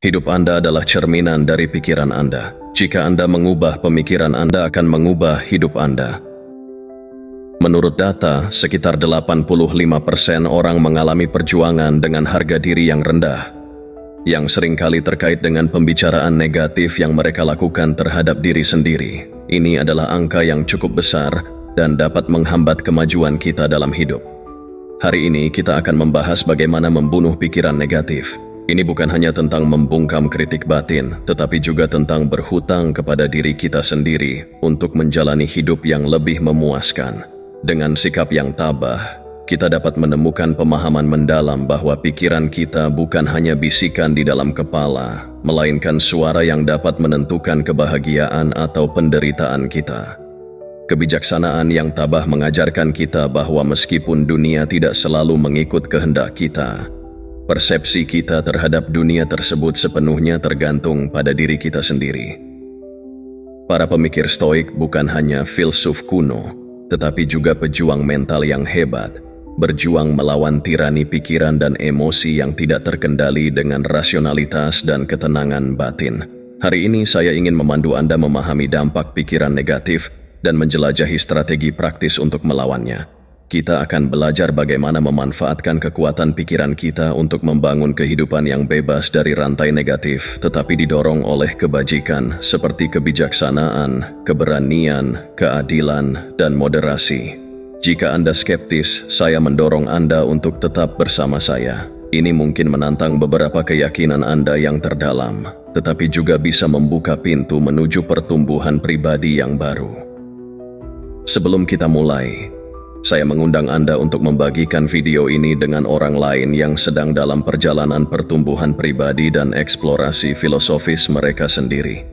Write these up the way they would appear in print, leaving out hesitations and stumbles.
Hidup Anda adalah cerminan dari pikiran Anda. Jika Anda mengubah pemikiran Anda akan mengubah hidup Anda. Menurut data, sekitar 85% orang mengalami perjuangan dengan harga diri yang rendah, yang seringkali terkait dengan pembicaraan negatif yang mereka lakukan terhadap diri sendiri. Ini adalah angka yang cukup besar dan dapat menghambat kemajuan kita dalam hidup. Hari ini kita akan membahas bagaimana membunuh pikiran negatif. Ini bukan hanya tentang membungkam kritik batin, tetapi juga tentang berhutang kepada diri kita sendiri untuk menjalani hidup yang lebih memuaskan. Dengan sikap yang tabah, kita dapat menemukan pemahaman mendalam bahwa pikiran kita bukan hanya bisikan di dalam kepala, melainkan suara yang dapat menentukan kebahagiaan atau penderitaan kita. Kebijaksanaan yang tabah mengajarkan kita bahwa meskipun dunia tidak selalu mengikut kehendak kita, persepsi kita terhadap dunia tersebut sepenuhnya tergantung pada diri kita sendiri. Para pemikir Stoik bukan hanya filsuf kuno, tetapi juga pejuang mental yang hebat, berjuang melawan tirani pikiran dan emosi yang tidak terkendali dengan rasionalitas dan ketenangan batin. Hari ini saya ingin memandu Anda memahami dampak pikiran negatif dan menjelajahi strategi praktis untuk melawannya. Kita akan belajar bagaimana memanfaatkan kekuatan pikiran kita untuk membangun kehidupan yang bebas dari rantai negatif, tetapi didorong oleh kebajikan seperti kebijaksanaan, keberanian, keadilan, dan moderasi. Jika Anda skeptis, saya mendorong Anda untuk tetap bersama saya. Ini mungkin menantang beberapa keyakinan Anda yang terdalam, tetapi juga bisa membuka pintu menuju pertumbuhan pribadi yang baru. Sebelum kita mulai, saya mengundang Anda untuk membagikan video ini dengan orang lain yang sedang dalam perjalanan pertumbuhan pribadi dan eksplorasi filosofis mereka sendiri.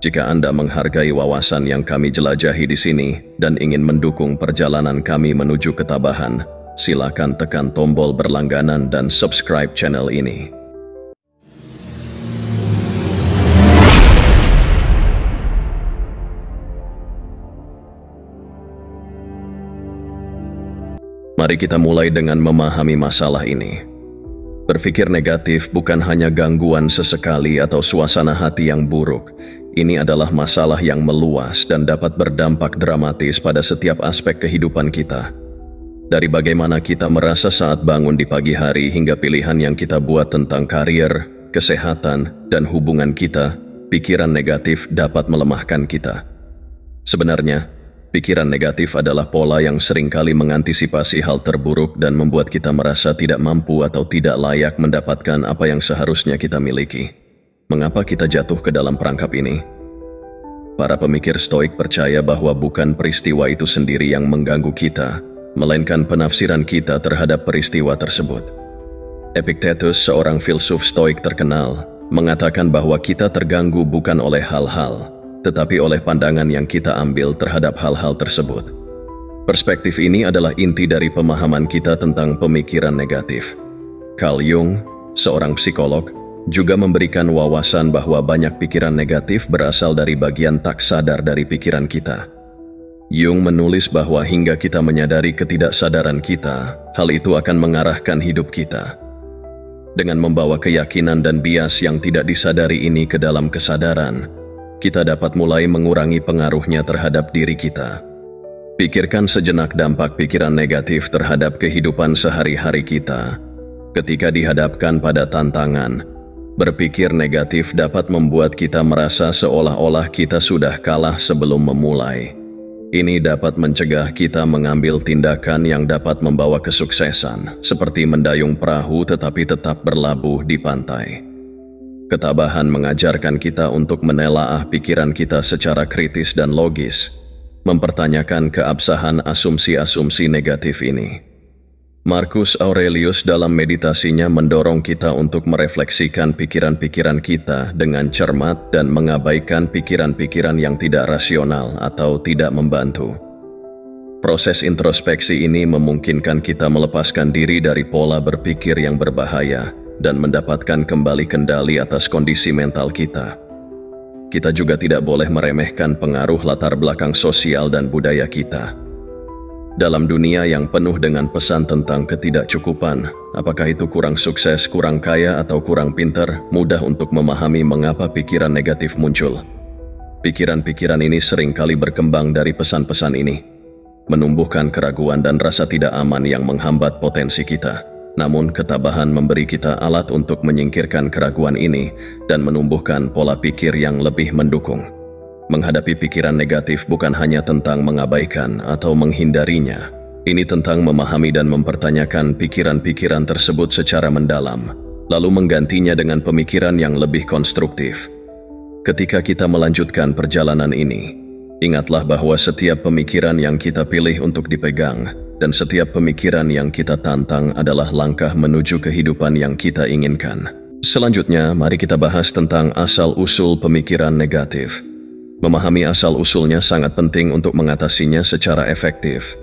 Jika Anda menghargai wawasan yang kami jelajahi di sini dan ingin mendukung perjalanan kami menuju ketabahan, silakan tekan tombol berlangganan dan subscribe channel ini. Mari kita mulai dengan memahami masalah ini. Berpikir negatif bukan hanya gangguan sesekali atau suasana hati yang buruk. Ini adalah masalah yang meluas dan dapat berdampak dramatis pada setiap aspek kehidupan kita. Dari bagaimana kita merasa saat bangun di pagi hari hingga pilihan yang kita buat tentang karier, kesehatan, dan hubungan kita, pikiran negatif dapat melemahkan kita. Sebenarnya, pikiran negatif adalah pola yang seringkali mengantisipasi hal terburuk dan membuat kita merasa tidak mampu atau tidak layak mendapatkan apa yang seharusnya kita miliki. Mengapa kita jatuh ke dalam perangkap ini? Para pemikir Stoik percaya bahwa bukan peristiwa itu sendiri yang mengganggu kita, melainkan penafsiran kita terhadap peristiwa tersebut. Epictetus, seorang filsuf Stoik terkenal, mengatakan bahwa kita terganggu bukan oleh hal-hal, tetapi oleh pandangan yang kita ambil terhadap hal-hal tersebut. Perspektif ini adalah inti dari pemahaman kita tentang pemikiran negatif. Carl Jung, seorang psikolog, juga memberikan wawasan bahwa banyak pikiran negatif berasal dari bagian tak sadar dari pikiran kita. Jung menulis bahwa hingga kita menyadari ketidaksadaran kita, hal itu akan mengarahkan hidup kita. Dengan membawa keyakinan dan bias yang tidak disadari ini ke dalam kesadaran, kita dapat mulai mengurangi pengaruhnya terhadap diri kita. Pikirkan sejenak dampak pikiran negatif terhadap kehidupan sehari-hari kita. Ketika dihadapkan pada tantangan, berpikir negatif dapat membuat kita merasa seolah-olah kita sudah kalah sebelum memulai. Ini dapat mencegah kita mengambil tindakan yang dapat membawa kesuksesan, seperti mendayung perahu tetapi tetap berlabuh di pantai. Ketabahan mengajarkan kita untuk menelaah pikiran kita secara kritis dan logis, mempertanyakan keabsahan asumsi-asumsi negatif ini. Marcus Aurelius dalam meditasinya mendorong kita untuk merefleksikan pikiran-pikiran kita dengan cermat dan mengabaikan pikiran-pikiran yang tidak rasional atau tidak membantu. Proses introspeksi ini memungkinkan kita melepaskan diri dari pola berpikir yang berbahaya dan mendapatkan kembali kendali atas kondisi mental kita. Kita juga tidak boleh meremehkan pengaruh latar belakang sosial dan budaya kita. Dalam dunia yang penuh dengan pesan tentang ketidakcukupan, apakah itu kurang sukses, kurang kaya, atau kurang pintar, mudah untuk memahami mengapa pikiran negatif muncul. Pikiran-pikiran ini seringkali berkembang dari pesan-pesan ini, menumbuhkan keraguan dan rasa tidak aman yang menghambat potensi kita. Namun, ketabahan memberi kita alat untuk menyingkirkan keraguan ini dan menumbuhkan pola pikir yang lebih mendukung. Menghadapi pikiran negatif bukan hanya tentang mengabaikan atau menghindarinya. Ini tentang memahami dan mempertanyakan pikiran-pikiran tersebut secara mendalam, lalu menggantinya dengan pemikiran yang lebih konstruktif. Ketika kita melanjutkan perjalanan ini, ingatlah bahwa setiap pemikiran yang kita pilih untuk dipegang dan setiap pemikiran yang kita tantang adalah langkah menuju kehidupan yang kita inginkan. Selanjutnya, mari kita bahas tentang asal-usul pemikiran negatif. Memahami asal-usulnya sangat penting untuk mengatasinya secara efektif.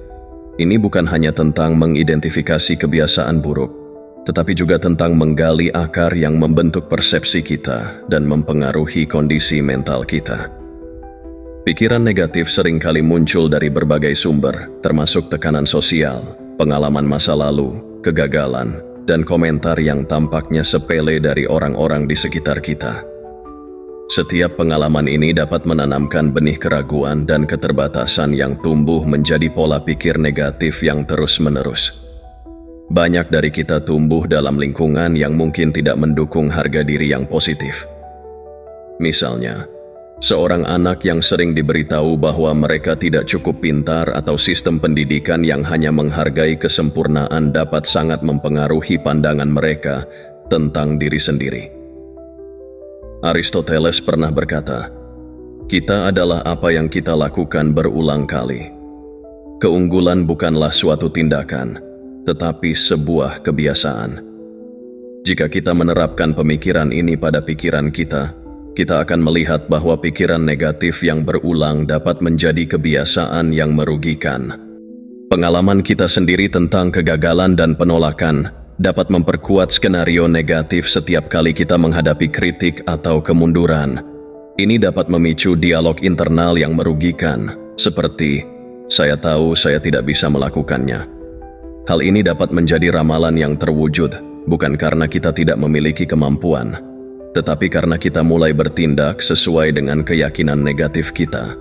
Ini bukan hanya tentang mengidentifikasi kebiasaan buruk, tetapi juga tentang menggali akar yang membentuk persepsi kita dan mempengaruhi kondisi mental kita. Pikiran negatif seringkali muncul dari berbagai sumber, termasuk tekanan sosial, pengalaman masa lalu, kegagalan, dan komentar yang tampaknya sepele dari orang-orang di sekitar kita. Setiap pengalaman ini dapat menanamkan benih keraguan dan keterbatasan yang tumbuh menjadi pola pikir negatif yang terus-menerus. Banyak dari kita tumbuh dalam lingkungan yang mungkin tidak mendukung harga diri yang positif. Misalnya, seorang anak yang sering diberitahu bahwa mereka tidak cukup pintar atau sistem pendidikan yang hanya menghargai kesempurnaan dapat sangat mempengaruhi pandangan mereka tentang diri sendiri. Aristoteles pernah berkata, "Kita adalah apa yang kita lakukan berulang kali." Keunggulan bukanlah suatu tindakan, tetapi sebuah kebiasaan. Jika kita menerapkan pemikiran ini pada pikiran kita akan melihat bahwa pikiran negatif yang berulang dapat menjadi kebiasaan yang merugikan. Pengalaman kita sendiri tentang kegagalan dan penolakan dapat memperkuat skenario negatif setiap kali kita menghadapi kritik atau kemunduran. Ini dapat memicu dialog internal yang merugikan, seperti, "Saya tahu saya tidak bisa melakukannya." Hal ini dapat menjadi ramalan yang terwujud, bukan karena kita tidak memiliki kemampuan, tetapi karena kita mulai bertindak sesuai dengan keyakinan negatif kita.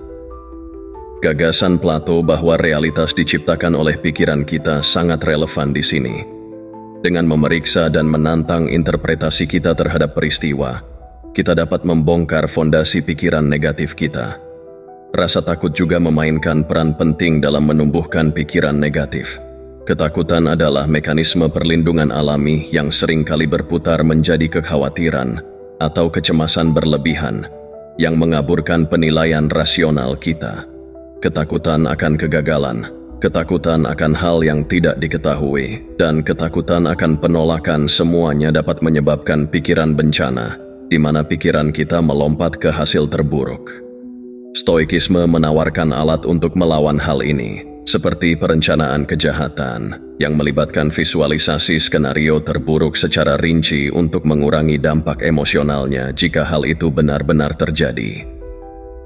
Gagasan Plato bahwa realitas diciptakan oleh pikiran kita sangat relevan di sini. Dengan memeriksa dan menantang interpretasi kita terhadap peristiwa, kita dapat membongkar fondasi pikiran negatif kita. Rasa takut juga memainkan peran penting dalam menumbuhkan pikiran negatif. Ketakutan adalah mekanisme perlindungan alami yang seringkali berputar menjadi kekhawatiran atau kecemasan berlebihan yang mengaburkan penilaian rasional kita. Ketakutan akan kegagalan, ketakutan akan hal yang tidak diketahui, dan ketakutan akan penolakan semuanya dapat menyebabkan pikiran bencana, di mana pikiran kita melompat ke hasil terburuk. Stoikisme menawarkan alat untuk melawan hal ini, seperti perencanaan kejahatan, yang melibatkan visualisasi skenario terburuk secara rinci untuk mengurangi dampak emosionalnya jika hal itu benar-benar terjadi.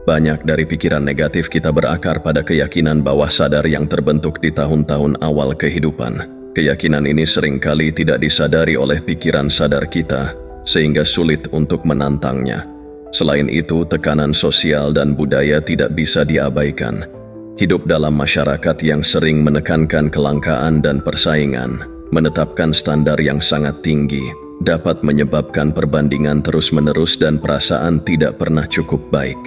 Banyak dari pikiran negatif kita berakar pada keyakinan bawah sadar yang terbentuk di tahun-tahun awal kehidupan. Keyakinan ini seringkali tidak disadari oleh pikiran sadar kita, sehingga sulit untuk menantangnya. Selain itu, tekanan sosial dan budaya tidak bisa diabaikan. Hidup dalam masyarakat yang sering menekankan kelangkaan dan persaingan, menetapkan standar yang sangat tinggi, dapat menyebabkan perbandingan terus-menerus dan perasaan tidak pernah cukup baik.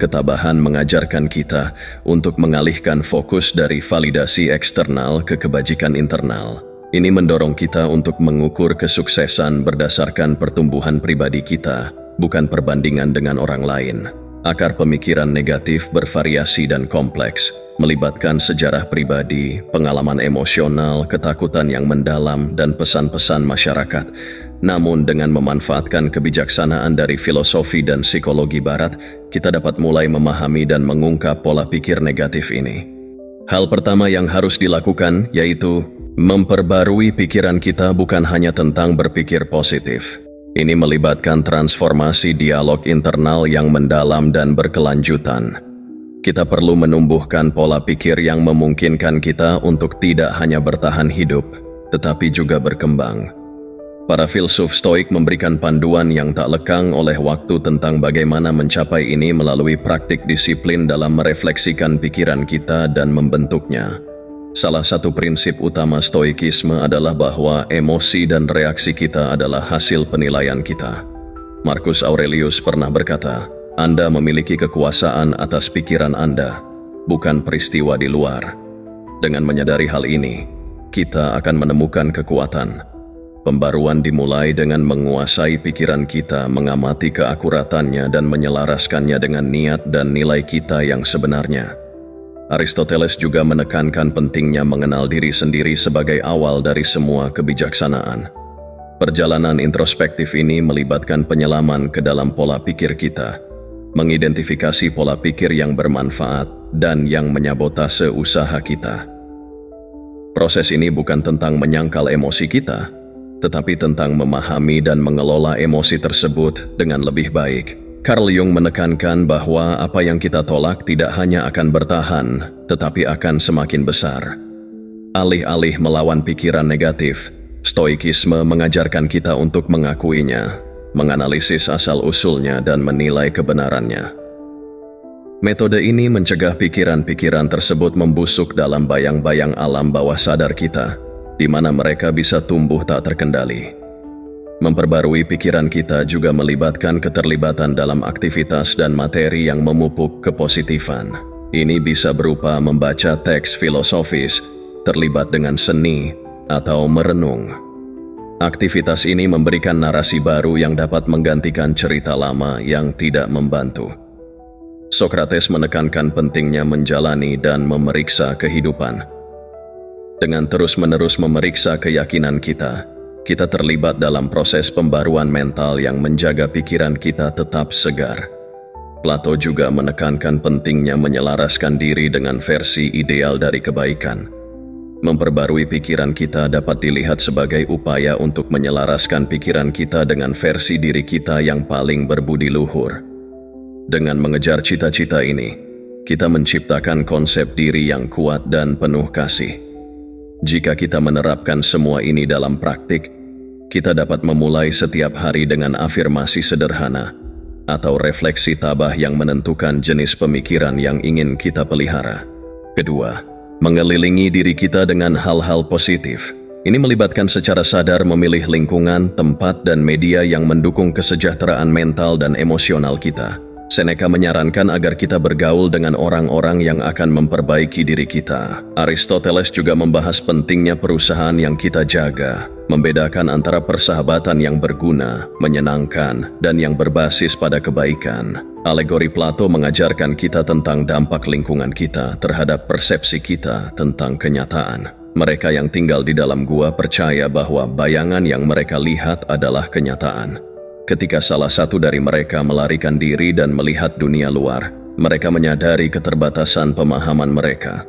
Ketabahan mengajarkan kita untuk mengalihkan fokus dari validasi eksternal ke kebajikan internal. Ini mendorong kita untuk mengukur kesuksesan berdasarkan pertumbuhan pribadi kita, bukan perbandingan dengan orang lain. Akar pemikiran negatif bervariasi dan kompleks, melibatkan sejarah pribadi, pengalaman emosional, ketakutan yang mendalam, dan pesan-pesan masyarakat. Namun dengan memanfaatkan kebijaksanaan dari filosofi dan psikologi barat, kita dapat mulai memahami dan mengungkap pola pikir negatif ini. Hal pertama yang harus dilakukan yaitu memperbarui pikiran kita bukan hanya tentang berpikir positif. Ini melibatkan transformasi dialog internal yang mendalam dan berkelanjutan. Kita perlu menumbuhkan pola pikir yang memungkinkan kita untuk tidak hanya bertahan hidup, tetapi juga berkembang. Para filsuf Stoik memberikan panduan yang tak lekang oleh waktu tentang bagaimana mencapai ini melalui praktik disiplin dalam merefleksikan pikiran kita dan membentuknya. Salah satu prinsip utama Stoikisme adalah bahwa emosi dan reaksi kita adalah hasil penilaian kita. Marcus Aurelius pernah berkata, "Anda memiliki kekuasaan atas pikiran Anda, bukan peristiwa di luar." Dengan menyadari hal ini, kita akan menemukan kekuatan. Pembaruan dimulai dengan menguasai pikiran kita, mengamati keakuratannya dan menyelaraskannya dengan niat dan nilai kita yang sebenarnya. Aristoteles juga menekankan pentingnya mengenal diri sendiri sebagai awal dari semua kebijaksanaan. Perjalanan introspektif ini melibatkan penyelaman ke dalam pola pikir kita, mengidentifikasi pola pikir yang bermanfaat dan yang menyabotase usaha kita. Proses ini bukan tentang menyangkal emosi kita, tetapi tentang memahami dan mengelola emosi tersebut dengan lebih baik. Carl Jung menekankan bahwa apa yang kita tolak tidak hanya akan bertahan, tetapi akan semakin besar. Alih-alih melawan pikiran negatif, Stoikisme mengajarkan kita untuk mengakuinya, menganalisis asal-usulnya dan menilai kebenarannya. Metode ini mencegah pikiran-pikiran tersebut membusuk dalam bayang-bayang alam bawah sadar kita, di mana mereka bisa tumbuh tak terkendali. Memperbarui pikiran kita juga melibatkan keterlibatan dalam aktivitas dan materi yang memupuk kepositifan. Ini bisa berupa membaca teks filosofis, terlibat dengan seni, atau merenung. Aktivitas ini memberikan narasi baru yang dapat menggantikan cerita lama yang tidak membantu. Sokrates menekankan pentingnya menjalani dan memeriksa kehidupan. Dengan terus-menerus memeriksa keyakinan kita terlibat dalam proses pembaruan mental yang menjaga pikiran kita tetap segar. Plato juga menekankan pentingnya menyelaraskan diri dengan versi ideal dari kebaikan. Memperbarui pikiran kita dapat dilihat sebagai upaya untuk menyelaraskan pikiran kita dengan versi diri kita yang paling berbudi luhur. Dengan mengejar cita-cita ini, kita menciptakan konsep diri yang kuat dan penuh kasih. Jika kita menerapkan semua ini dalam praktik, kita dapat memulai setiap hari dengan afirmasi sederhana atau refleksi tabah yang menentukan jenis pemikiran yang ingin kita pelihara. Kedua, mengelilingi diri kita dengan hal-hal positif. Ini melibatkan secara sadar memilih lingkungan, tempat, dan media yang mendukung kesejahteraan mental dan emosional kita. Seneca menyarankan agar kita bergaul dengan orang-orang yang akan memperbaiki diri kita. Aristoteles juga membahas pentingnya perusahaan yang kita jaga, membedakan antara persahabatan yang berguna, menyenangkan, dan yang berbasis pada kebaikan. Alegori Plato mengajarkan kita tentang dampak lingkungan kita terhadap persepsi kita tentang kenyataan. Mereka yang tinggal di dalam gua percaya bahwa bayangan yang mereka lihat adalah kenyataan. Ketika salah satu dari mereka melarikan diri dan melihat dunia luar, mereka menyadari keterbatasan pemahaman mereka.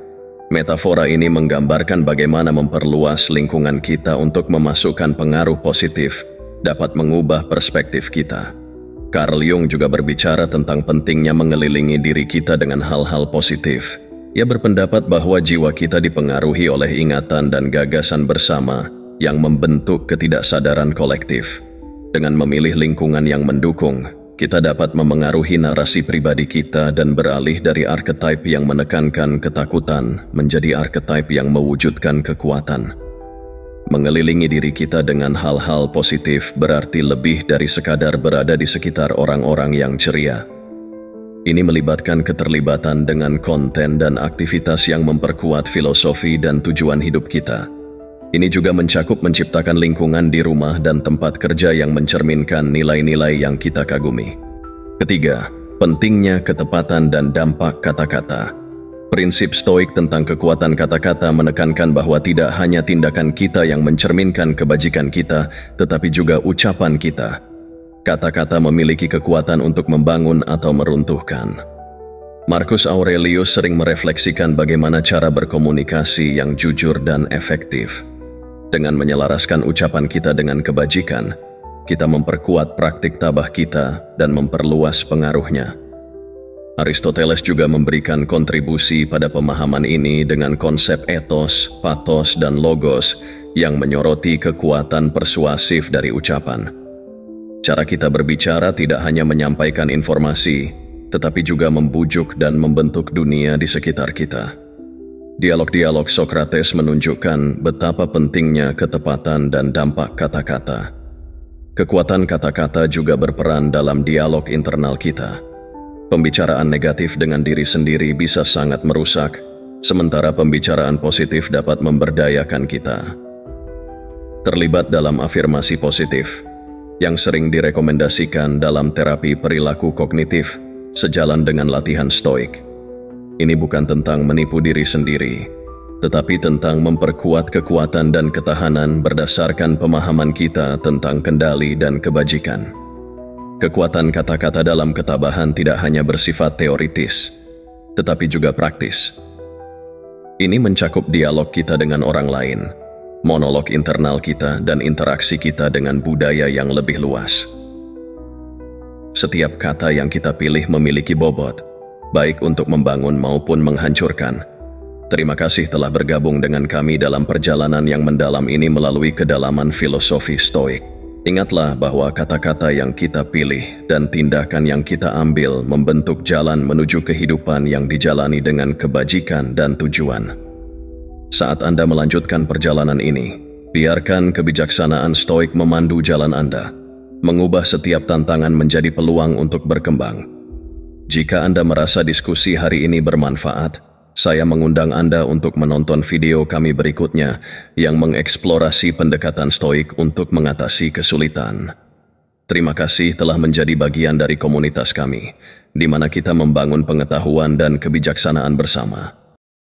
Metafora ini menggambarkan bagaimana memperluas lingkungan kita untuk memasukkan pengaruh positif dapat mengubah perspektif kita. Carl Jung juga berbicara tentang pentingnya mengelilingi diri kita dengan hal-hal positif. Ia berpendapat bahwa jiwa kita dipengaruhi oleh ingatan dan gagasan bersama yang membentuk ketidaksadaran kolektif. Dengan memilih lingkungan yang mendukung, kita dapat memengaruhi narasi pribadi kita dan beralih dari archetype yang menekankan ketakutan menjadi archetype yang mewujudkan kekuatan. Mengelilingi diri kita dengan hal-hal positif berarti lebih dari sekadar berada di sekitar orang-orang yang ceria. Ini melibatkan keterlibatan dengan konten dan aktivitas yang memperkuat filosofi dan tujuan hidup kita. Ini juga mencakup menciptakan lingkungan di rumah dan tempat kerja yang mencerminkan nilai-nilai yang kita kagumi. Ketiga, pentingnya ketepatan dan dampak kata-kata. Prinsip Stoik tentang kekuatan kata-kata menekankan bahwa tidak hanya tindakan kita yang mencerminkan kebajikan kita, tetapi juga ucapan kita. Kata-kata memiliki kekuatan untuk membangun atau meruntuhkan. Marcus Aurelius sering merefleksikan bagaimana cara berkomunikasi yang jujur dan efektif. Dengan menyelaraskan ucapan kita dengan kebajikan, kita memperkuat praktik tabah kita dan memperluas pengaruhnya. Aristoteles juga memberikan kontribusi pada pemahaman ini dengan konsep etos, pathos, dan logos yang menyoroti kekuatan persuasif dari ucapan. Cara kita berbicara tidak hanya menyampaikan informasi, tetapi juga membujuk dan membentuk dunia di sekitar kita. Dialog-dialog Sokrates menunjukkan betapa pentingnya ketepatan dan dampak kata-kata. Kekuatan kata-kata juga berperan dalam dialog internal kita. Pembicaraan negatif dengan diri sendiri bisa sangat merusak, sementara pembicaraan positif dapat memberdayakan kita. Terlibat dalam afirmasi positif, yang sering direkomendasikan dalam terapi perilaku kognitif, sejalan dengan latihan stoik. Ini bukan tentang menipu diri sendiri, tetapi tentang memperkuat kekuatan dan ketahanan berdasarkan pemahaman kita tentang kendali dan kebajikan. Kekuatan kata-kata dalam ketabahan tidak hanya bersifat teoritis, tetapi juga praktis. Ini mencakup dialog kita dengan orang lain, monolog internal kita, dan interaksi kita dengan budaya yang lebih luas. Setiap kata yang kita pilih memiliki bobot, baik untuk membangun maupun menghancurkan. Terima kasih telah bergabung dengan kami dalam perjalanan yang mendalam ini melalui kedalaman filosofi Stoik. Ingatlah bahwa kata-kata yang kita pilih dan tindakan yang kita ambil membentuk jalan menuju kehidupan yang dijalani dengan kebajikan dan tujuan. Saat Anda melanjutkan perjalanan ini, biarkan kebijaksanaan Stoik memandu jalan Anda, mengubah setiap tantangan menjadi peluang untuk berkembang. Jika Anda merasa diskusi hari ini bermanfaat, saya mengundang Anda untuk menonton video kami berikutnya yang mengeksplorasi pendekatan Stoik untuk mengatasi kesulitan. Terima kasih telah menjadi bagian dari komunitas kami, di mana kita membangun pengetahuan dan kebijaksanaan bersama.